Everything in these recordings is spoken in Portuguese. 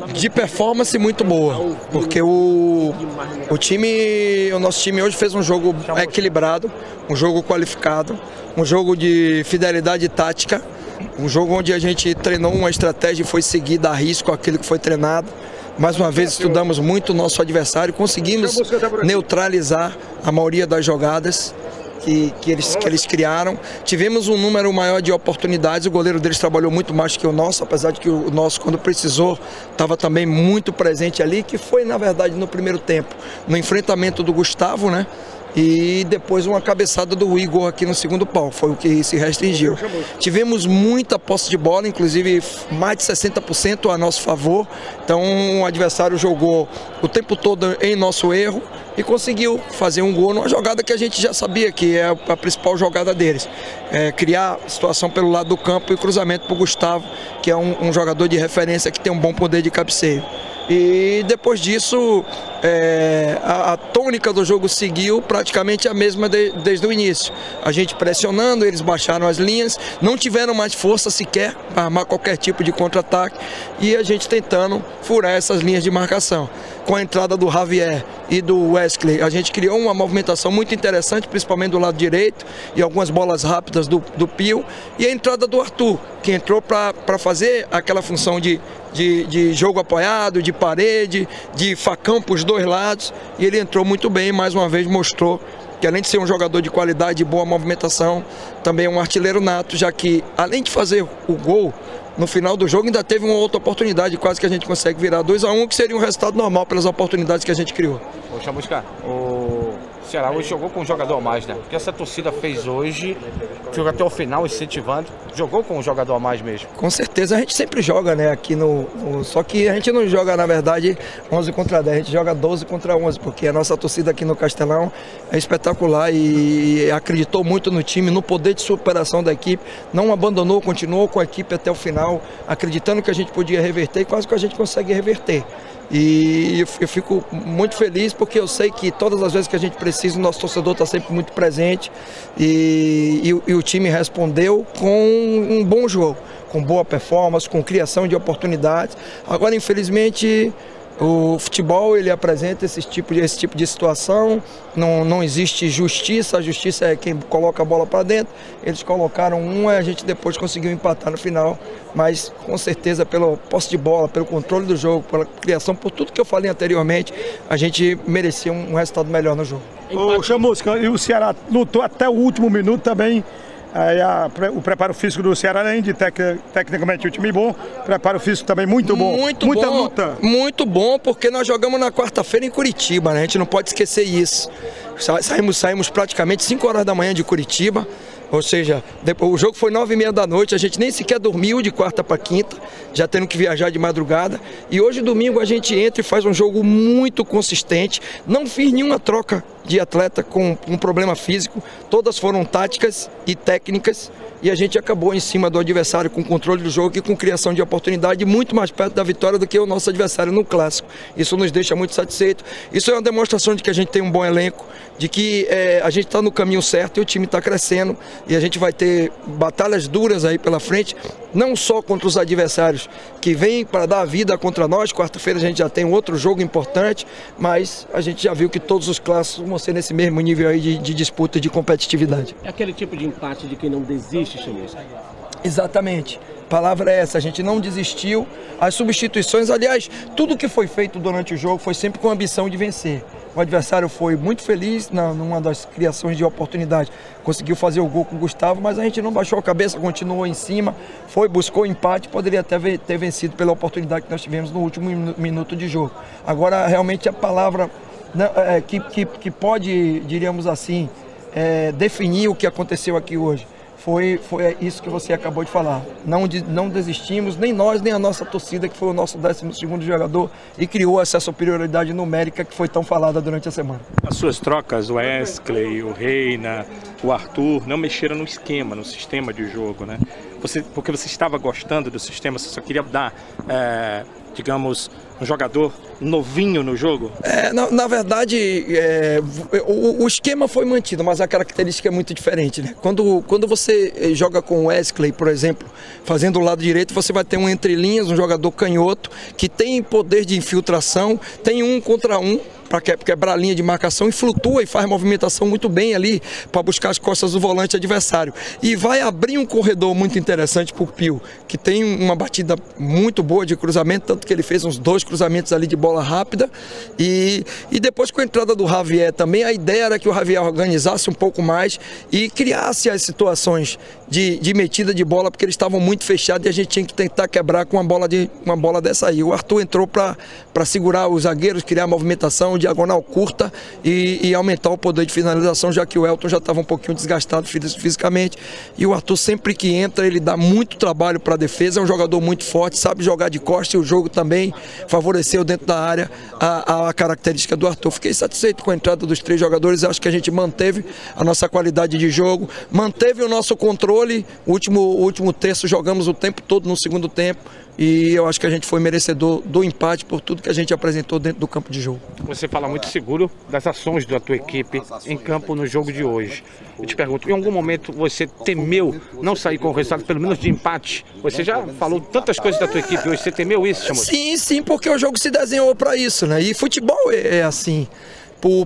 De performance muito boa, porque o nosso time hoje fez um jogo equilibrado, um jogo qualificado, um jogo de fidelidade tática, um jogo onde a gente treinou uma estratégia e foi seguida a risco aquilo que foi treinado. Mais uma vez estudamos muito o nosso adversário, conseguimos neutralizar a maioria das jogadas que eles criaram. Tivemos um número maior de oportunidades, o goleiro deles trabalhou muito mais que o nosso, apesar de que o nosso, quando precisou, estava também muito presente ali, que foi, na verdade, no primeiro tempo, no enfrentamento do Gustavo, né? E depois uma cabeçada do Igor aqui no segundo pau, foi o que se restringiu. Tivemos muita posse de bola, inclusive mais de 60% a nosso favor, então o adversário jogou o tempo todo em nosso erro e conseguiu fazer um gol numa jogada que a gente já sabia que é a principal jogada deles. Criar situação pelo lado do campo e cruzamento para o Gustavo, que é um jogador de referência que tem um bom poder de cabeceio. E depois disso, a tônica do jogo seguiu praticamente a mesma desde o início. A gente pressionando, eles baixaram as linhas, não tiveram mais força sequer para armar qualquer tipo de contra-ataque e a gente tentando furar essas linhas de marcação. Com a entrada do Javier e do Wesley, a gente criou uma movimentação muito interessante, principalmente do lado direito, e algumas bolas rápidas do Pio, e a entrada do Arthur, que entrou para fazer aquela função de jogo apoiado, de parede, de facão para os dois lados, e ele entrou muito bem, mais uma vez mostrou que além de ser um jogador de qualidade, de boa movimentação, também é um artilheiro nato, já que além de fazer o gol, no final do jogo ainda teve uma outra oportunidade, quase que a gente consegue virar 2-1, que seria um resultado normal pelas oportunidades que a gente criou. Ô Chamusca, o Ceará hoje jogou com um jogador a mais, né? Porque essa torcida fez hoje, jogou até o final incentivando, jogou com um jogador a mais mesmo. Com certeza, a gente sempre joga, né, aqui só que a gente não joga, na verdade, 11 contra 10, a gente joga 12 contra 11, porque a nossa torcida aqui no Castelão é espetacular e acreditou muito no time, no poder de superação da equipe, não abandonou, continuou com a equipe até o final, acreditando que a gente podia reverter e quase que a gente consegue reverter. E eu fico muito feliz porque eu sei que todas as vezes que a gente precisa, o nosso torcedor está sempre muito presente e o time respondeu com um bom jogo, com boa performance, com criação de oportunidades. Agora, infelizmente, o futebol ele apresenta esse tipo de situação, não existe justiça, a justiça é quem coloca a bola para dentro. Eles colocaram uma e a gente depois conseguiu empatar no final, mas com certeza pela posse de bola, pelo controle do jogo, pela criação, por tudo que eu falei anteriormente, a gente merecia um resultado melhor no jogo. Ô Chamusca, e o Ceará lutou até o último minuto também. O preparo físico do Ceará, além de tecnicamente o time bom, preparo físico também muito bom. Muita luta. Muito bom, porque nós jogamos na quarta-feira em Curitiba, né? A gente não pode esquecer isso. Saímos praticamente 5 horas da manhã de Curitiba, ou seja, o jogo foi 9h30 da noite, a gente nem sequer dormiu de quarta para quinta, já tendo que viajar de madrugada. E hoje, domingo, a gente entra e faz um jogo muito consistente. Não fiz nenhuma troca de atleta com um problema físico, todas foram táticas e técnicas. E a gente acabou em cima do adversário com controle do jogo e com criação de oportunidade muito mais perto da vitória do que o nosso adversário no clássico. Isso nos deixa muito satisfeito. Isso é uma demonstração de que a gente tem um bom elenco, de que a gente está no caminho certo e o time está crescendo. E a gente vai ter batalhas duras aí pela frente, não só contra os adversários que vêm para dar a vida contra nós. Quarta-feira a gente já tem outro jogo importante, mas a gente já viu que todos os clássicos vão ser nesse mesmo nível aí de disputa e de competitividade. É aquele tipo de empate de quem não desiste, Chamusca? Exatamente. A palavra é essa, a gente não desistiu. As substituições, aliás, tudo que foi feito durante o jogo foi sempre com a ambição de vencer. O adversário foi muito feliz numa das criações de oportunidade. Conseguiu fazer o gol com o Gustavo, mas a gente não baixou a cabeça, continuou em cima, buscou empate, poderia até ter vencido pela oportunidade que nós tivemos no último minuto de jogo. Agora, realmente, a palavra que pode, diríamos assim, definir o que aconteceu aqui hoje foi isso que você acabou de falar. Não desistimos, nem nós, nem a nossa torcida, que foi o nosso 12º jogador e criou essa superioridade numérica que foi tão falada durante a semana. As suas trocas, o Wesley, o Reina, o Arthur, não mexeram no esquema, no sistema de jogo, né? Porque você estava gostando do sistema, você só queria dar digamos, um jogador novinho no jogo? Na verdade, o esquema foi mantido, mas a característica é muito diferente, né? Quando você joga com o Wesley, por exemplo, fazendo o lado direito, você vai ter um entrelinhas, um jogador canhoto, que tem poder de infiltração, tem 1 contra 1, para quebrar a linha de marcação e flutua e faz movimentação muito bem ali para buscar as costas do volante adversário. E vai abrir um corredor muito interessante para o Pio, que tem uma batida muito boa de cruzamento, tanto que ele fez uns 2 cruzamentos ali de bola rápida. E depois com a entrada do Javier também, a ideia era que o Javier organizasse um pouco mais e criasse as situações de metida de bola, porque eles estavam muito fechados e a gente tinha que tentar quebrar com uma bola dessa aí. O Arthur entrou para segurar os zagueiros, criar movimentação, diagonal curta e aumentar o poder de finalização, já que o Elton já estava um pouquinho desgastado fisicamente. E o Arthur, sempre que entra, ele dá muito trabalho para a defesa, é um jogador muito forte, sabe jogar de costas, e o jogo também favoreceu dentro da área a característica do Arthur. Fiquei satisfeito com a entrada dos 3 jogadores, acho que a gente manteve a nossa qualidade de jogo, manteve o nosso controle. O último terço jogamos o tempo todo no segundo tempo e eu acho que a gente foi merecedor do empate por tudo que a gente apresentou dentro do campo de jogo. Você fala muito seguro das ações da tua equipe em campo no jogo de hoje. Eu te pergunto, em algum momento você temeu não sair com o resultado, pelo menos de empate? Você já falou tantas coisas da tua equipe hoje, você temeu isso, Chamusca? Sim, porque o jogo se desenhou para isso, né? E futebol é assim.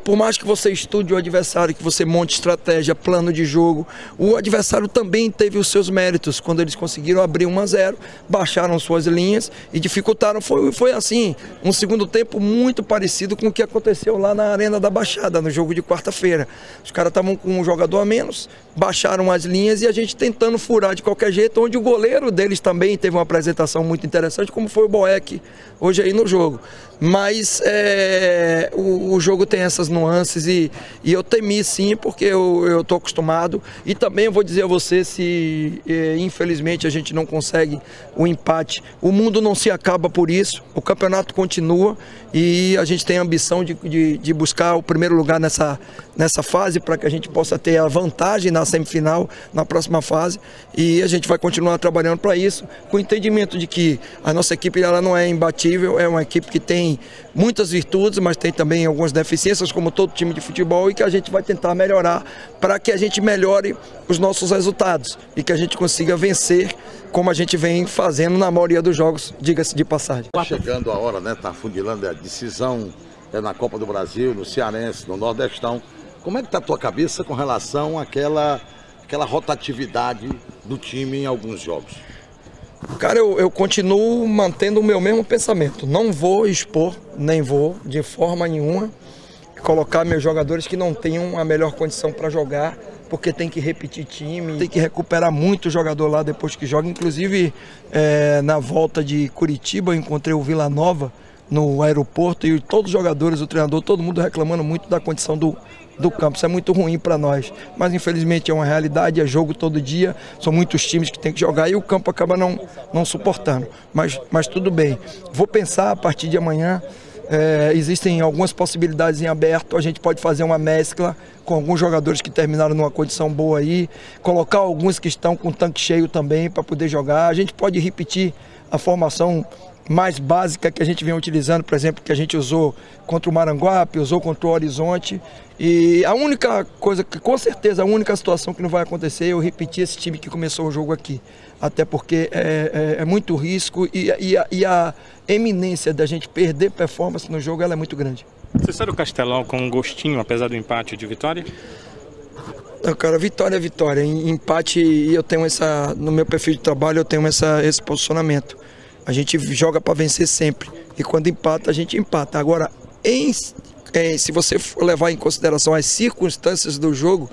Por mais que você estude o adversário, que você monte estratégia, plano de jogo, o adversário também teve os seus méritos. Quando eles conseguiram abrir 1-0, baixaram suas linhas e dificultaram. Foi assim, um segundo tempo muito parecido com o que aconteceu lá na Arena da Baixada, no jogo de quarta-feira. Os caras estavam com um jogador a menos, baixaram as linhas e a gente tentando furar de qualquer jeito, onde o goleiro deles também teve uma apresentação muito interessante, como foi o Boeck hoje aí no jogo. Mas o jogo tem essas nuances e eu temi sim, porque eu estou acostumado. E também eu vou dizer a você, se infelizmente a gente não consegue o empate, o mundo não se acaba por isso, o campeonato continua e a gente tem a ambição de buscar o primeiro lugar nessa fase, para que a gente possa ter a vantagem na semifinal, na próxima fase, e a gente vai continuar trabalhando para isso, com o entendimento de que a nossa equipe ela não é imbatível, é uma equipe que tem muitas virtudes, mas tem também algumas deficiências, como todo time de futebol, e que a gente vai tentar melhorar para que a gente melhore os nossos resultados e que a gente consiga vencer como a gente vem fazendo na maioria dos jogos, diga-se de passagem. Tá chegando a hora, né? Tá funilando a decisão na Copa do Brasil, no Cearense, no Nordestão. Como é que tá a tua cabeça com relação àquela rotatividade do time em alguns jogos? Cara, eu continuo mantendo o meu mesmo pensamento. Não vou expor, nem vou, de forma nenhuma, colocar meus jogadores que não tenham a melhor condição para jogar, porque tem que repetir time, tem que recuperar muito jogador lá depois que joga. Inclusive, na volta de Curitiba, eu encontrei o Vila Nova no aeroporto e todos os jogadores, o treinador, todo mundo reclamando muito da condição do campo. Isso é muito ruim para nós, mas infelizmente é uma realidade, é jogo todo dia, são muitos times que tem que jogar e o campo acaba não suportando, mas tudo bem. Vou pensar a partir de amanhã, existem algumas possibilidades em aberto, a gente pode fazer uma mescla com alguns jogadores que terminaram numa condição boa aí, colocar alguns que estão com o tanque cheio também para poder jogar, a gente pode repetir a formação mais básica que a gente vem utilizando, por exemplo, que a gente usou contra o Maranguape, usou contra o Horizonte. E a única coisa, que com certeza a única situação que não vai acontecer é eu repetir esse time que começou o jogo aqui. Até porque é muito risco e a eminência da gente perder performance no jogo ela é muito grande. Você sai do Castelão com um gostinho, apesar do empate, de vitória? Não, cara, vitória é vitória. Em empate, eu tenho no meu perfil de trabalho eu tenho esse posicionamento. A gente joga para vencer sempre. E quando empata, a gente empata. Agora, se você for levar em consideração as circunstâncias do jogo,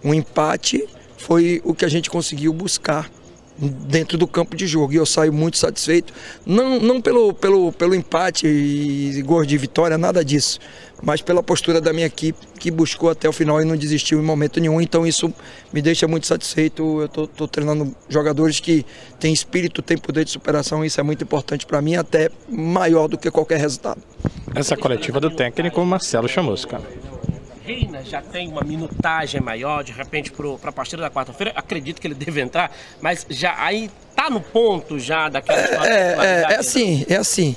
um empate foi o que a gente conseguiu buscar dentro do campo de jogo. E eu saio muito satisfeito. Não pelo empate e gol de vitória, nada disso. Mas pela postura da minha equipe, que buscou até o final e não desistiu em momento nenhum. Então isso me deixa muito satisfeito. Eu estou treinando jogadores que têm espírito, têm poder de superação. Isso é muito importante para mim, até maior do que qualquer resultado. Essa coletiva do técnico Marcelo Chamusca. Reina já tem uma minutagem maior, de repente, para a partida da quarta-feira. Acredito que ele deve entrar, mas já aí tá tá no ponto já daquela É assim.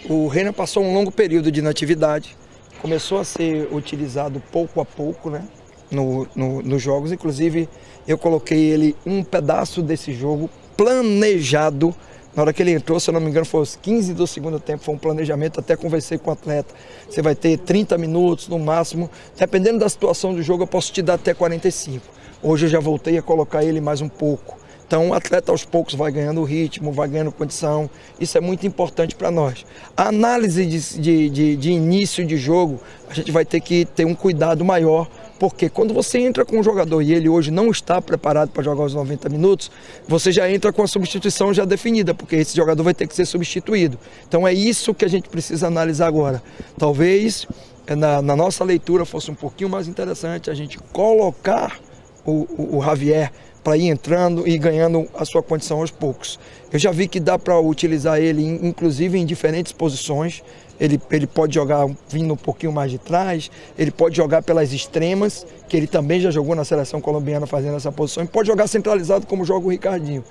O Reina passou um longo período de inatividade, começou a ser utilizado pouco a pouco, né? Nos jogos, inclusive eu coloquei ele um pedaço desse jogo planejado. Na hora que ele entrou, se eu não me engano, foi aos 15 do segundo tempo, foi um planejamento, até conversei com o atleta. Você vai ter 30 minutos no máximo, dependendo da situação do jogo, eu posso te dar até 45. Hoje eu já voltei a colocar ele mais um pouco. Então o atleta aos poucos vai ganhando ritmo, vai ganhando condição, isso é muito importante para nós. A análise de início de jogo, a gente vai ter que ter um cuidado maior, porque quando você entra com um jogador e ele hoje não está preparado para jogar os 90 minutos, você já entra com a substituição já definida, porque esse jogador vai ter que ser substituído. Então é isso que a gente precisa analisar agora. Talvez na nossa leitura fosse um pouquinho mais interessante a gente colocar o Javier para ir entrando e ganhando a sua condição aos poucos. Eu já vi que dá para utilizar ele, inclusive em diferentes posições. Ele pode jogar vindo um pouquinho mais de trás, ele pode jogar pelas extremas, que ele também já jogou na seleção colombiana fazendo essa posição, e pode jogar centralizado como joga o Ricardinho.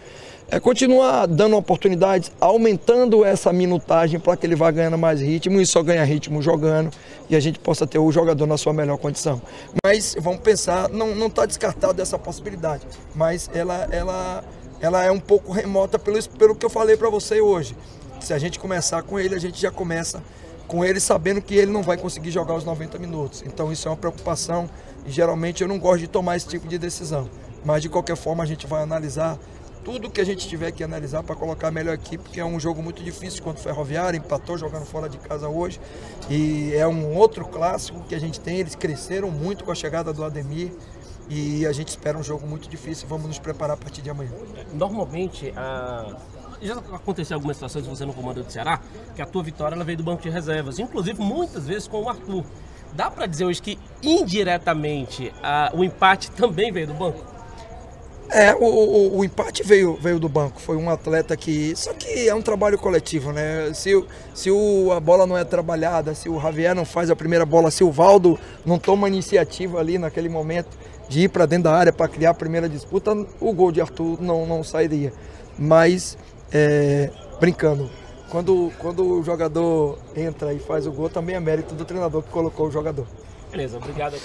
Continuar dando oportunidades, aumentando essa minutagem para que ele vá ganhando mais ritmo e só ganha ritmo jogando e a gente possa ter o jogador na sua melhor condição. Mas vamos pensar, não está descartado essa possibilidade, mas ela é um pouco remota pelo que eu falei para você hoje. Se a gente começar com ele, a gente já começa com ele sabendo que ele não vai conseguir jogar os 90 minutos. Então isso é uma preocupação e geralmente eu não gosto de tomar esse tipo de decisão. Mas de qualquer forma a gente vai analisar tudo que a gente tiver que analisar para colocar a melhor equipe, porque é um jogo muito difícil contra o Ferroviário, empatou jogando fora de casa hoje. E é um outro clássico que a gente tem, eles cresceram muito com a chegada do Ademir. E a gente espera um jogo muito difícil, vamos nos preparar a partir de amanhã. Normalmente, já aconteceu algumas situações você no comando do Ceará, que a tua vitória ela veio do banco de reservas, inclusive muitas vezes com o Arthur. Dá para dizer hoje que indiretamente o empate também veio do banco? O empate veio do banco, foi um atleta que... Só que é um trabalho coletivo, né? Se a bola não é trabalhada, se o Javier não faz a primeira bola, se o Valdo não toma iniciativa ali naquele momento de ir para dentro da área para criar a primeira disputa, o gol de Arthur não sairia. Mas, brincando, quando o jogador entra e faz o gol, também é mérito do treinador que colocou o jogador. Beleza, obrigado.